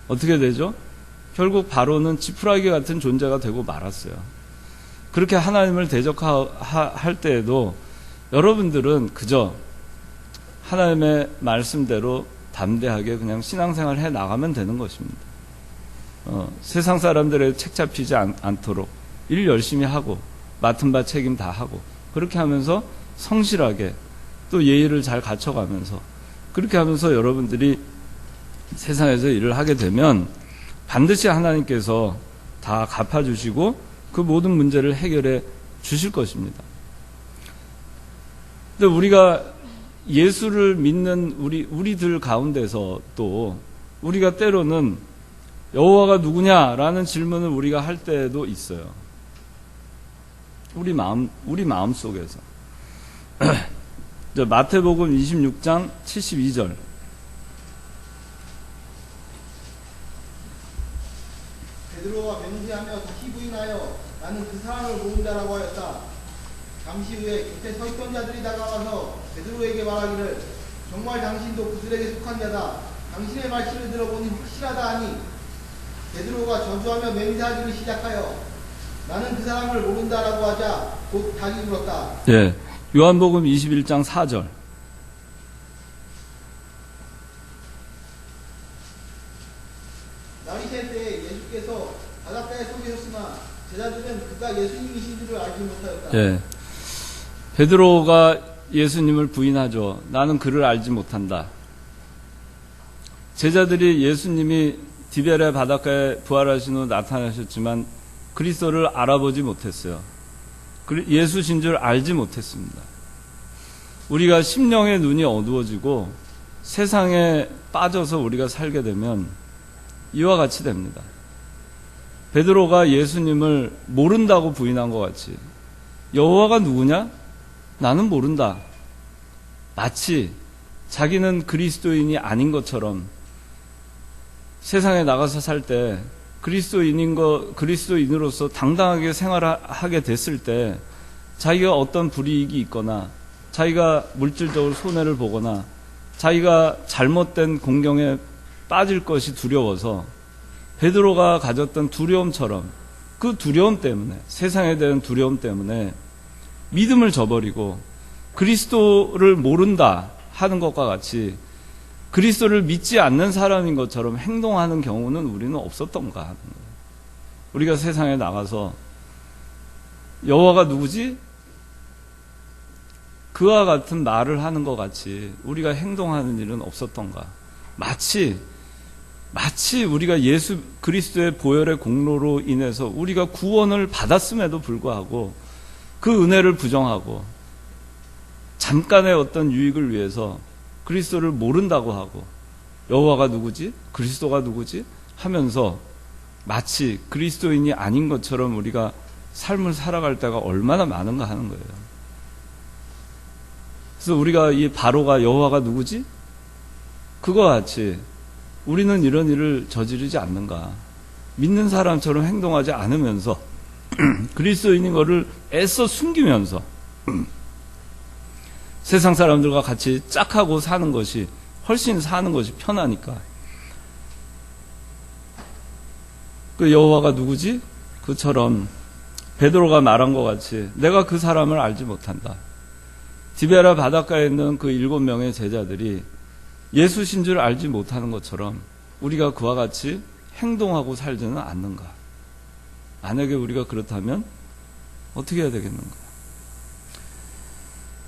어떻게 되죠? 결국 바로는 지푸라기 같은 존재가 되고 말았어요. 그렇게 하나님을 대적할 때에도 여러분들은 그저 하나님의 말씀대로 담대하게 그냥 신앙생활 해 나가면 되는 것입니다. 세상 사람들의 책 잡히지 않도록 일 열심히 하고 맡은 바 책임 다 하고 그렇게 하면서 성실하게 또 예의를 잘 갖춰가면서 그렇게 하면서 여러분들이 세상에서 일을 하게 되면 반드시 하나님께서 다 갚아주시고 그 모든 문제를 해결해 주실 것입니다. 근데 우리가 예수를 믿는 우리들 가운데서 또 우리가 때로는 여호와가 누구냐라는 질문을 우리가 할 때도 있어요. 우리 마음 속에서. 마태복음 26장 72절. 베드로가 맹세하며 다시 부인하여 나는 그 사람을 모른다라고 하였다. 잠시 후에 곁에 서 있던 자들이 다가와서 베드로에게 말하기를 정말 당신도 그들에게 속한 자다. 당신의 말씀을 들어보니 확실하다 하니 베드로가 저주하며 맹세하기를 시작하여 나는 그 사람을 모른다라고 하자 곧 닭이 울었다. 예, 요한복음 21장 4절. 날이 셀 때에 예수께서 바닷가에 서 계셨으나 제자들은 그가 예수님이신 줄을 알지 못하였다. 예, 베드로가 예수님을 부인하죠. 나는 그를 알지 못한다. 제자들이 예수님이 디베레 바닷가에 부활하신 후 나타나셨지만 그리스도를 알아보지 못했어요. 예수신 줄 알지 못했습니다. 우리가 심령의 눈이 어두워지고 세상에 빠져서 우리가 살게 되면 이와 같이 됩니다. 베드로가 예수님을 모른다고 부인한 것 같이 여호와가 누구냐? 나는 모른다. 마치 자기는 그리스도인이 아닌 것처럼 세상에 나가서 살 때 그리스도인으로서 당당하게 생활하게 됐을 때 자기가 어떤 불이익이 있거나 자기가 물질적으로 손해를 보거나 자기가 잘못된 공경에 빠질 것이 두려워서 베드로가 가졌던 두려움처럼 그 두려움 때문에 세상에 대한 두려움 때문에 믿음을 저버리고 그리스도를 모른다 하는 것과 같이 그리스도를 믿지 않는 사람인 것처럼 행동하는 경우는 우리는 없었던가 하는 거예요. 우리가 세상에 나가서 여호와가 누구지? 그와 같은 말을 하는 것 같이 우리가 행동하는 일은 없었던가. 마치 우리가 예수 그리스도의 보혈의 공로로 인해서 우리가 구원을 받았음에도 불구하고 그 은혜를 부정하고 잠깐의 어떤 유익을 위해서 그리스도를 모른다고 하고 여호와가 누구지? 그리스도가 누구지? 하면서 마치 그리스도인이 아닌 것처럼 우리가 삶을 살아갈 때가 얼마나 많은가 하는 거예요. 그래서 우리가 이 바로가 여호와가 누구지? 그와 같이 우리는 이런 일을 저지르지 않는가. 믿는 사람처럼 행동하지 않으면서 그리스도인인 것을 애써 숨기면서 세상 사람들과 같이 짝하고 사는 것이 훨씬 사는 것이 편하니까. 그 여호와가 누구지? 그처럼 베드로가 말한 것 같이 내가 그 사람을 알지 못한다. 디베라 바닷가에 있는 그 7명의 제자들이 예수신 줄 알지 못하는 것처럼 우리가 그와 같이 행동하고 살지는 않는가. 만약에 우리가 그렇다면 어떻게 해야 되겠는가.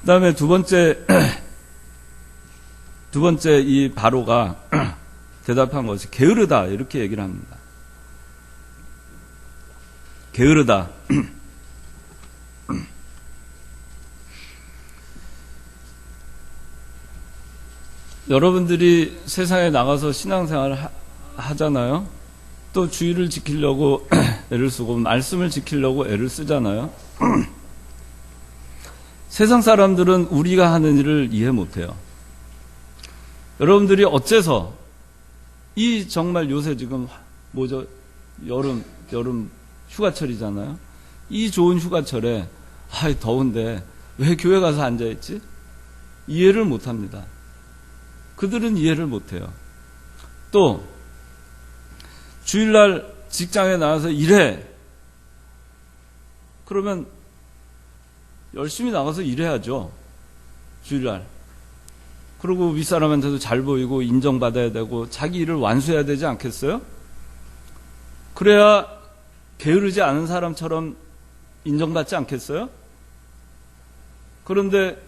그 다음에 두 번째 이 바로가 대답한 것이 게으르다 이렇게 얘기를 합니다. 게으르다. 여러분들이 세상에 나가서 신앙생활을 하잖아요. 또 주의를 지키려고 애를 쓰고 말씀을 지키려고 애를 쓰잖아요. 세상 사람들은 우리가 하는 일을 이해 못해요. 여러분들이 어째서 이 정말 요새 지금 뭐죠? 여름 휴가철이잖아요. 이 좋은 휴가철에 더운데 왜 교회 가서 앉아있지? 이해를 못합니다. 그들은 이해를 못해요. 또 주일날 직장에 나가서 일해. 그러면 열심히 나가서 일해야죠. 주일날. 그리고 윗사람한테도 잘 보이고 인정받아야 되고 자기 일을 완수해야 되지 않겠어요? 그래야 게으르지 않은 사람처럼 인정받지 않겠어요? 그런데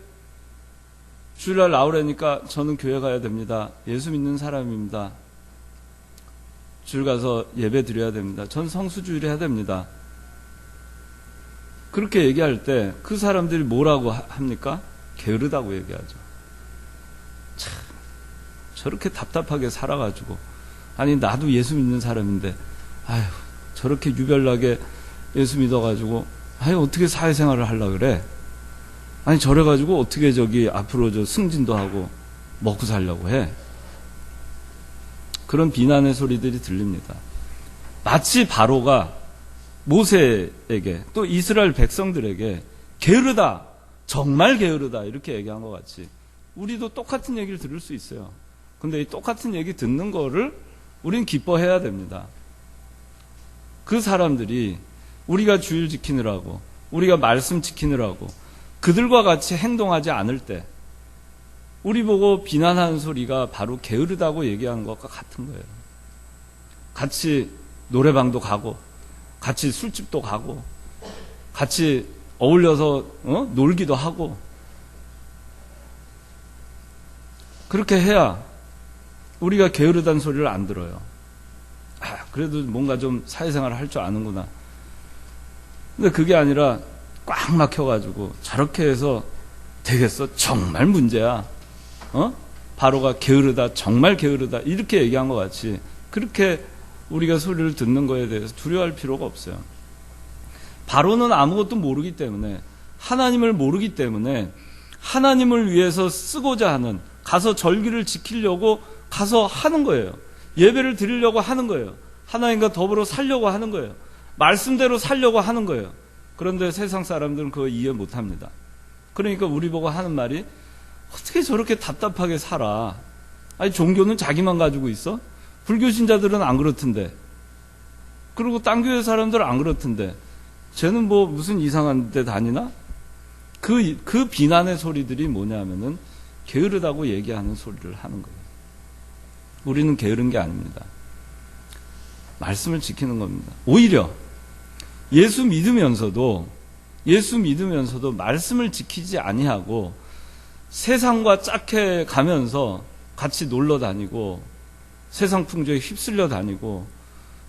주일날 나오라니까 저는 교회 가야 됩니다. 예수 믿는 사람입니다. 주일 가서 예배 드려야 됩니다. 전 성수주일 해야 됩니다. 그렇게 얘기할 때 그 사람들이 뭐라고 합니까? 게으르다고 얘기하죠. 참, 저렇게 답답하게 살아가지고, 아니 나도 예수 믿는 사람인데 아휴 저렇게 유별나게 예수 믿어가지고 아니 어떻게 사회생활을 하려고 그래? 아니 저래가지고 어떻게 저기 앞으로 저 승진도 하고 먹고 살려고 해? 그런 비난의 소리들이 들립니다. 마치 바로가 모세에게 또 이스라엘 백성들에게 게으르다, 정말 게으르다 이렇게 얘기한 것 같이 우리도 똑같은 얘기를 들을 수 있어요. 근데 이 똑같은 얘기 듣는 거를 우린 기뻐해야 됩니다. 그 사람들이 우리가 주일 지키느라고 우리가 말씀 지키느라고 그들과 같이 행동하지 않을 때 우리 보고 비난하는 소리가 바로 게으르다고 얘기하는 것과 같은 거예요. 같이 노래방도 가고 같이 술집도 가고 같이 어울려서 놀기도 하고 그렇게 해야 우리가 게으르다는 소리를 안 들어요. 그래도 뭔가 좀 사회생활을 할 줄 아는구나. 근데 그게 아니라 꽉 막혀가지고 저렇게 해서 되겠어? 정말 문제야. 바로가 게으르다, 정말 게으르다 이렇게 얘기한 것 같이 그렇게 우리가 소리를 듣는 거에 대해서 두려워할 필요가 없어요. 바로는 아무것도 모르기 때문에 하나님을 모르기 때문에 하나님을 위해서 쓰고자 하는 가서 절기를 지키려고 가서 하는 거예요. 예배를 드리려고 하는 거예요. 하나님과 더불어 살려고 하는 거예요. 말씀대로 살려고 하는 거예요. 그런데 세상 사람들은 그거 이해 못합니다. 그러니까 우리 보고 하는 말이 어떻게 저렇게 답답하게 살아? 아니 종교는 자기만 가지고 있어? 불교 신자들은 안 그렇던데. 그리고 딴 교회 사람들은 안 그렇던데. 쟤는 뭐 무슨 이상한 데 다니나? 그 비난의 소리들이 뭐냐면은 게으르다고 얘기하는 소리를 하는 거예요. 우리는 게으른 게 아닙니다. 말씀을 지키는 겁니다. 오히려 예수 믿으면서도 말씀을 지키지 아니하고 세상과 짝해 가면서 같이 놀러 다니고 세상 풍조에 휩쓸려 다니고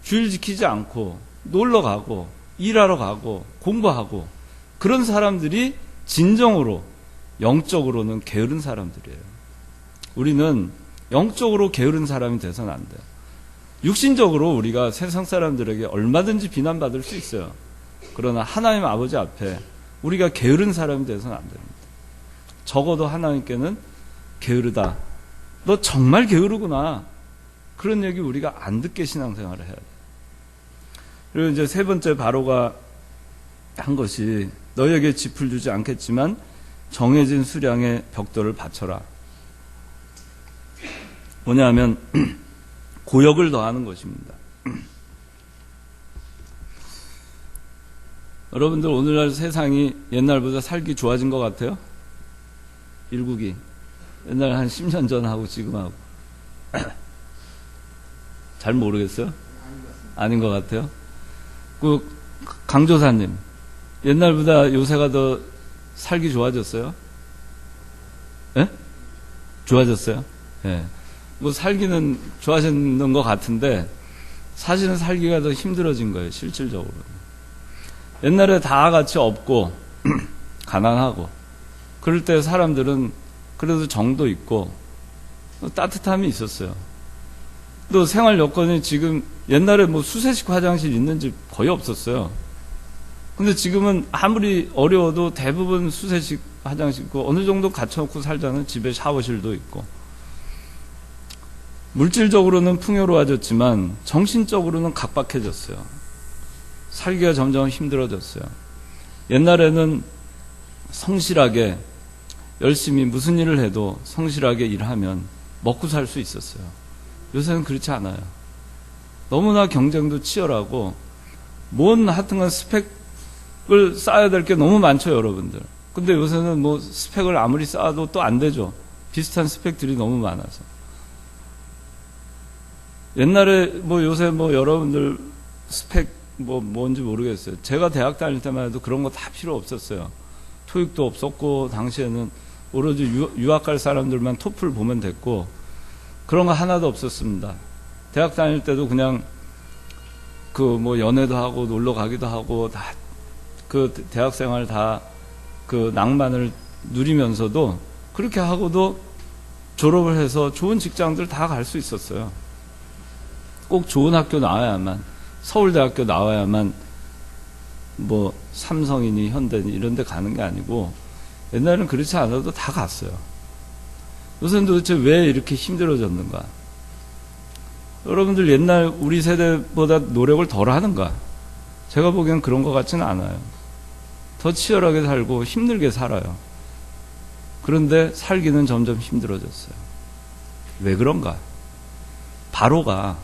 주일 지키지 않고 놀러 가고 일하러 가고 공부하고 그런 사람들이 진정으로 영적으로는 게으른 사람들이에요. 우리는 영적으로 게으른 사람이 돼서는 안 돼요. 육신적으로 우리가 세상 사람들에게 얼마든지 비난받을 수 있어요. 그러나 하나님 아버지 앞에 우리가 게으른 사람이 돼서는 안 됩니다. 적어도 하나님께는 게으르다. 너 정말 게으르구나. 그런 얘기 우리가 안 듣게 신앙생활을 해야 돼요. 그리고 이제 세 번째 바로가 한 것이 너희에게 짚을 주지 않겠지만 정해진 수량의 벽돌을 바쳐라. 뭐냐면 고역을 더하는 것입니다. 여러분들 오늘날 세상이 옛날보다 살기 좋아진 것 같아요? 일국이 옛날 한 10년 전하고 지금하고 잘 모르겠어요? 아닌 것 같아요? 그 강조사님 옛날보다 요새가 더 살기 좋아졌어요? 예? 좋아졌어요? 예. 뭐 살기는 좋아지는 것 같은데 사실은 살기가 더 힘들어진 거예요. 실질적으로. 옛날에 다 같이 없고 가난하고 그럴 때 사람들은 그래도 정도 있고 따뜻함이 있었어요. 또 생활 여건이 지금 옛날에 뭐 수세식 화장실 있는 집 거의 없었어요. 근데 지금은 아무리 어려워도 대부분 수세식 화장실 있고 어느 정도 갖춰놓고 살자는 집에 샤워실도 있고 물질적으로는 풍요로워졌지만 정신적으로는 각박해졌어요. 살기가 점점 힘들어졌어요. 옛날에는 성실하게 열심히 무슨 일을 해도 성실하게 일하면 먹고 살 수 있었어요. 요새는 그렇지 않아요. 너무나 경쟁도 치열하고 뭔 하여튼간 스펙을 쌓아야 될 게 너무 많죠, 여러분들. 근데 요새는 뭐 스펙을 아무리 쌓아도 또 안 되죠. 비슷한 스펙들이 너무 많아서. 옛날에 뭐 요새 뭐 여러분들 스펙 뭐 뭔지 모르겠어요. 제가 대학 다닐 때만 해도 그런 거 다 필요 없었어요. 토익도 없었고 당시에는 오로지 유학 갈 사람들만 토플 보면 됐고 그런 거 하나도 없었습니다. 대학 다닐 때도 그냥 그 뭐 연애도 하고 놀러 가기도 하고 다 그 대학 생활 다 그 낭만을 누리면서도 그렇게 하고도 졸업을 해서 좋은 직장들 다 갈 수 있었어요. 꼭 좋은 학교 나와야만, 서울대학교 나와야만 뭐 삼성이니 현대니 이런 데 가는 게 아니고 옛날에는 그렇지 않아도 다 갔어요. 요새는 도대체 왜 이렇게 힘들어졌는가? 여러분들 옛날 우리 세대보다 노력을 덜 하는가? 제가 보기엔 그런 것 같지는 않아요. 더 치열하게 살고 힘들게 살아요. 그런데 살기는 점점 힘들어졌어요. 왜 그런가? 바로가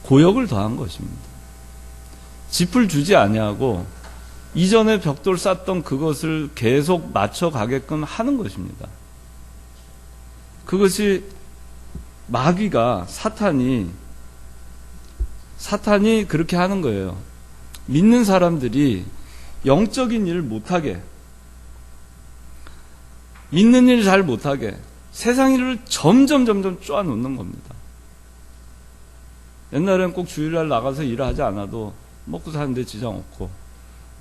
고역을 더한 것입니다. 짚을 주지 아니하고 이전에 벽돌 쌓던 그것을 계속 맞춰가게끔 하는 것입니다. 그것이 마귀가 사탄이 그렇게 하는 거예요. 믿는 사람들이 영적인 일을 못하게, 믿는 일 잘 못하게 세상 일을 점점 쪼아놓는 겁니다. 옛날엔 꼭 주일날 나가서 일을 하지 않아도 먹고 사는데 지장 없고,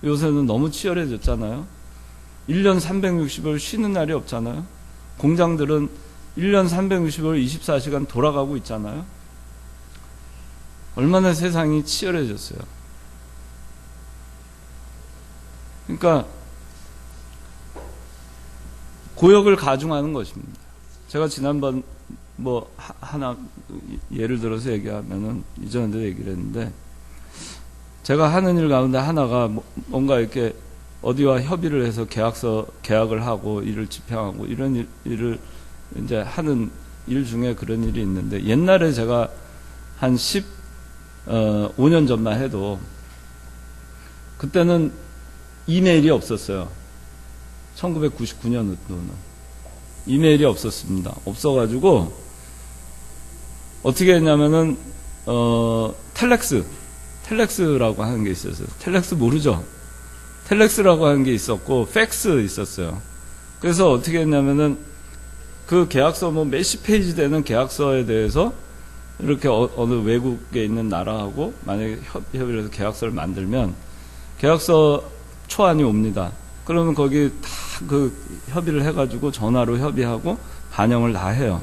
요새는 너무 치열해졌잖아요. 1년 360일 쉬는 날이 없잖아요. 공장들은 1년 360일 24시간 돌아가고 있잖아요. 얼마나 세상이 치열해졌어요. 그러니까 고역을 가중하는 것입니다. 제가 지난번 뭐 하나 예를 들어서 얘기하면은 이전에도 얘기를 했는데, 제가 하는 일 가운데 하나가 뭔가 이렇게 어디와 협의를 해서 계약을 하고 일을 집행하고 이런 일을 이제 하는 일 중에 그런 일이 있는데, 옛날에 제가 한 15년 전만 해도 그때는 이메일이 없었어요. 1999년도는 이메일이 없었습니다. 없어가지고 어떻게 했냐면은 텔렉스라고 하는 게 있었어요. 텔렉스 모르죠? 텔렉스라고 하는 게 있었고 팩스 있었어요. 그래서 어떻게 했냐면은 그 계약서 뭐 몇십 페이지 되는 계약서에 대해서 이렇게 어느 외국에 있는 나라하고 만약에 협의를 해서 계약서를 만들면 계약서 초안이 옵니다. 그러면 거기 다 그 협의를 해가지고 전화로 협의하고 반영을 다 해요.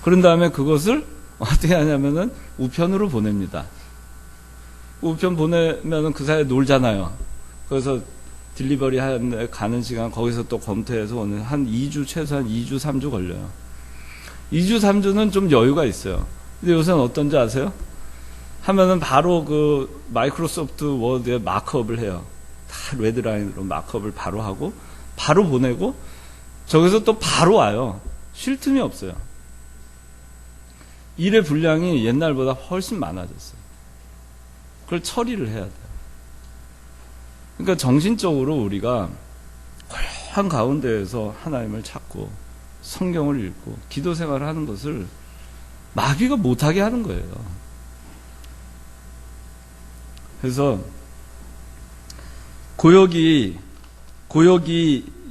그런 다음에 그것을 어떻게 하냐면은 우편으로 보냅니다. 우편 보내면은 그 사이에 놀잖아요. 그래서 딜리버리 하는데 가는 시간 거기서 또 검토해서 오늘 한 2주, 최소한 2주, 3주 걸려요. 2주, 3주는 좀 여유가 있어요. 근데 요새는 어떤지 아세요? 하면은 바로 그 마이크로소프트 워드에 마크업을 해요. 다 레드라인으로 마크업을 바로 하고 바로 보내고 저기서 또 바로 와요. 쉴 틈이 없어요. 일의 분량이 옛날보다 훨씬 많아졌어요. 그걸 처리를 해야 돼요. 그러니까 정신적으로 우리가 고요한 가운데에서 하나님을 찾고 성경을 읽고 기도 생활을 하는 것을 마귀가 못하게 하는 거예요. 그래서 고역이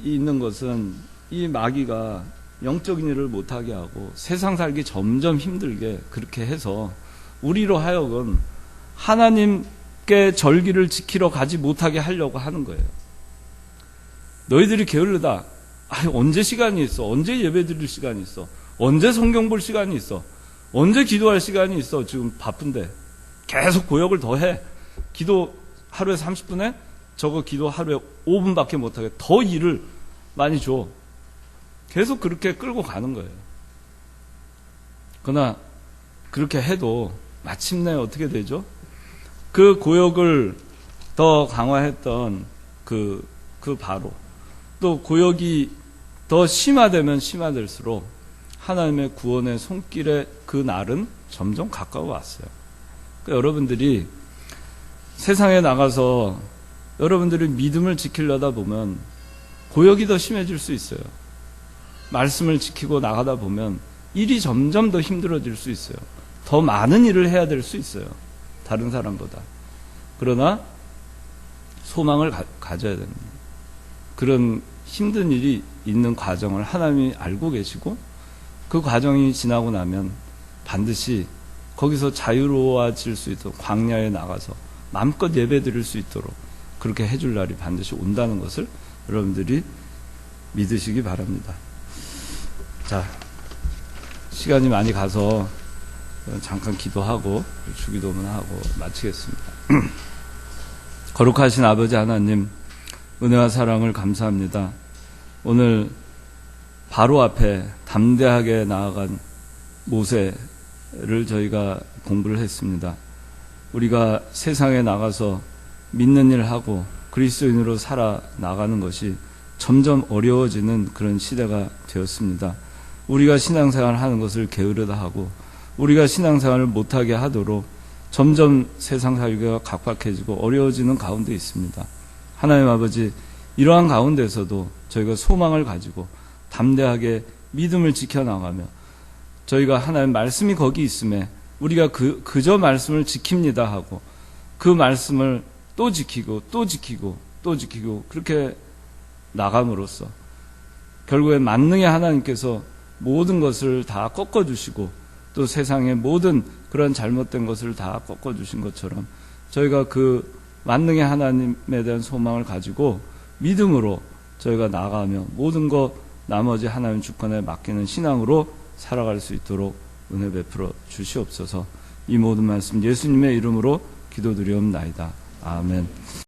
있는 것은 이 마귀가 영적인 일을 못하게 하고 세상 살기 점점 힘들게 그렇게 해서 우리로 하여금 하나님께 절기를 지키러 가지 못하게 하려고 하는 거예요. 너희들이 게을르다. 아니, 언제 시간이 있어? 언제 예배 드릴 시간이 있어? 언제 성경 볼 시간이 있어? 언제 기도할 시간이 있어? 지금 바쁜데. 계속 고역을 더 해. 기도 하루에 30분 해? 저거 기도 하루에 5분밖에 못하게 더 일을 많이 줘. 계속 그렇게 끌고 가는 거예요. 그러나 그렇게 해도 마침내 어떻게 되죠? 그 고역을 더 강화했던 그 바로 또 고역이 더 심화되면 심화될수록 하나님의 구원의 손길의 그 날은 점점 가까워 왔어요. 그러니까 여러분들이 세상에 나가서 여러분들이 믿음을 지키려다 보면 고역이 더 심해질 수 있어요. 말씀을 지키고 나가다 보면 일이 점점 더 힘들어질 수 있어요. 더 많은 일을 해야 될 수 있어요. 다른 사람보다. 그러나 소망을 가져야 됩니다. 그런 힘든 일이 있는 과정을 하나님이 알고 계시고 그 과정이 지나고 나면 반드시 거기서 자유로워질 수 있도록 광야에 나가서 마음껏 예배 드릴 수 있도록 그렇게 해줄 날이 반드시 온다는 것을 여러분들이 믿으시기 바랍니다. 자, 시간이 많이 가서 잠깐 기도하고 주기도문 하고 마치겠습니다. 거룩하신 아버지 하나님, 은혜와 사랑을 감사합니다. 오늘 바로 앞에 담대하게 나아간 모세를 저희가 공부를 했습니다. 우리가 세상에 나가서 믿는 일 하고 그리스도인으로 살아나가는 것이 점점 어려워지는 그런 시대가 되었습니다. 우리가 신앙생활을 하는 것을 게으르다 하고 우리가 신앙생활을 못하게 하도록 점점 세상 살기가 각박해지고 어려워지는 가운데 있습니다. 하나님 아버지, 이러한 가운데서도 저희가 소망을 가지고 담대하게 믿음을 지켜나가며 저희가 하나님 말씀이 거기 있음에 우리가 그저 말씀을 지킵니다 하고 그 말씀을 또 지키고 또 지키고 또 지키고 그렇게 나감으로써 결국에 만능의 하나님께서 모든 것을 다 꺾어주시고 또 세상의 모든 그런 잘못된 것을 다 꺾어주신 것처럼 저희가 그 만능의 하나님에 대한 소망을 가지고 믿음으로 저희가 나아가며 모든 것 나머지 하나님 주권에 맡기는 신앙으로 살아갈 수 있도록 은혜 베풀어 주시옵소서. 이 모든 말씀 예수님의 이름으로 기도드리옵나이다. 아멘.